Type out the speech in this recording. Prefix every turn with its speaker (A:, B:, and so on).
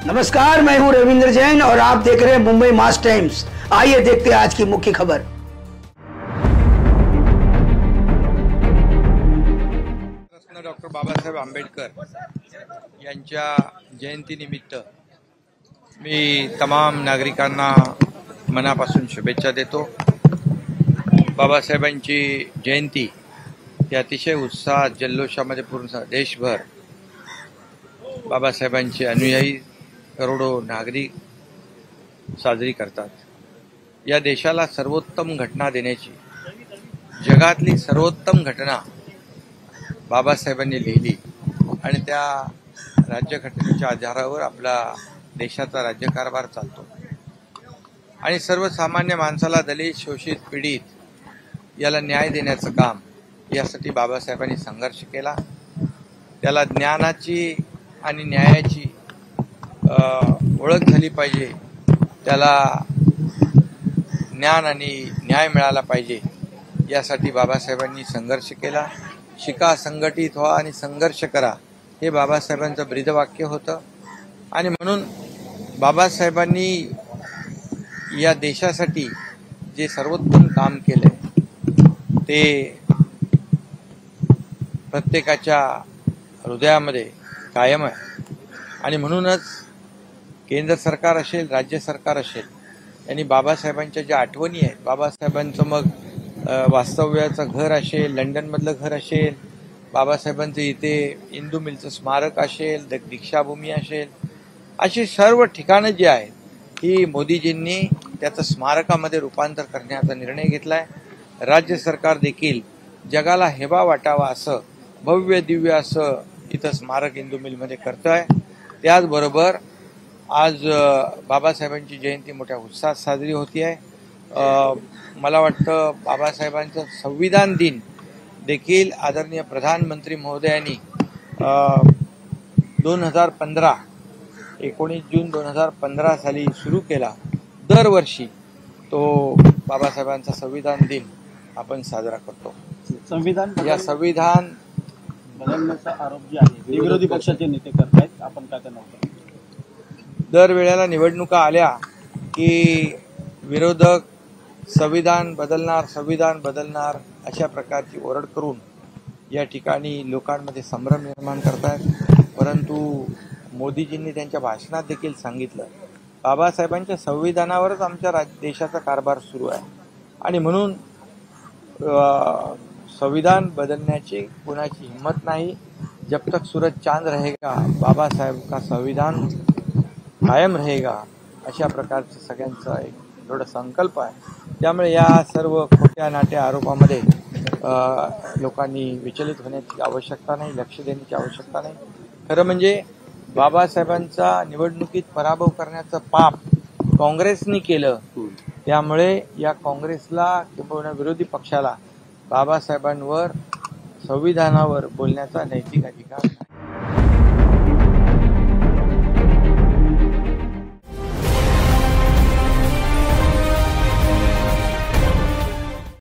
A: नमस्कार, मैं हूं रविंद्र जैन और आप देख रहे हैं मुंबई मास टाइम्स। आइए देखते हैं आज की मुख्य खबर।
B: डॉक्टर बाबासाहेब आंबेडकर यांच्या जयंतीनिमित्त मी तमाम नागरिकांना मनापासून शुभेच्छा देतो। बाबासाहेबांची जयंती ही अतिशय उत्साहात जल्लोषामध्ये पूर्ण देशभर बाबासाहेबांचे अनुयायी करोडो नागरिक साजरी करतात। या देशाला सर्वोत्तम घटना देण्याची जगातली सर्वोत्तम घटना बाबासाहेबांनी लिहिली आणि त्या राज्यघटनेच्या आधारावर आपला देशाचा राज्यकारभार चालतो आणि सर्वसामान्य माणसाला दलित, शोषित, पीडित याला न्याय देण्याचं काम यासाठी बाबासाहेबांनी संघर्ष केला। त्याला ज्ञानाची आणि न्यायाची ओळख झाली पाहिजे, त्याला ज्ञान आणि न्याय मिळाला पाहिजे यासाठी बाबासाहेबांनी संघर्ष केला। शिका, संघटित व्हा आणि संघर्ष करा हे बाबासाहेबांचं ब्रीदवाक्य होतं आणि म्हणून बाबासाहेबांनी या देशासाठी जे सर्वोत्तम काम केलंय ते प्रत्येकाच्या हृदयामध्ये कायम आहे आणि म्हणूनच केंद्र सरकार असेल, राज्य सरकार असेल, यांनी बाबासाहेबांच्या ज्या आठवणी आहेत, बाबासाहेबांचं मग वास्तव्याचं घर असेल, लंडनमधलं घर असेल, बाबासाहेबांचं इथे इंदू मिलचं स्मारक असेल, दीक्षाभूमी असेल, अशी सर्व ठिकाणं जी आहेत ही मोदीजींनी त्याचं स्मारकामध्ये रूपांतर करण्याचा निर्णय घेतलाय। राज्य सरकार देखील जगाला हेवा वाटावा असं भव्य दिव्य असं इथं स्मारक इंदू मिलमध्ये करतोय। त्याचबरोबर आज बाबासाहेबांची जयंती मोठ्या उत्साहात साजरी होती आहे। मला वाटतं बाबासाहेबांचं संविधान दिन देखील आदरणीय प्रधानमंत्री महोदयांनी 19 जून 2015 साली सुरू केला। दरवर्षी तो बाबासाहेबांचा संविधान दिन आपण साजरा करतो। संविधान
C: बदलण्याचा आरोप जे आहे विरोधी पक्षाचे नेते करतायत, आपण काय करणार?
B: दरवेळेला निवडणुका आल्या की विरोधक संविधान बदलणार अशा प्रकारची ओरड करून या ठिकाणी लोकांमध्ये संभ्रम निर्माण करतात। परंतु मोदीजींनी त्यांच्या भाषणात देखील सांगितलं बाबासाहेबांच्या संविधानावरच आमच्या देशाचा कारभार सुरू आहे आणि म्हणून संविधान बदलण्याची कुणाची हिम्मत नाही। जब तक सूरज चांद रहेगा बाबासाहेब का संविधान कायम रहेगा अशा प्रकारचं सगळ्यांचा एक थोडा संकल्प आहे। त्यामुळे या सर्व खोट्या नाट्या आरोपामध्ये लोकांनी विचलित होण्याची आवश्यकता नाही, लक्ष देण्याची आवश्यकता नाही। खरं म्हणजे बाबासाहेबांचा निवडणुकीत पराभव करण्याचं पाप काँग्रेसनी केलं, त्यामुळे या काँग्रेसला किंवा विरोधी पक्षाला बाबासाहेबांवर संविधानावर बोलण्याचा नैतिक अधिकार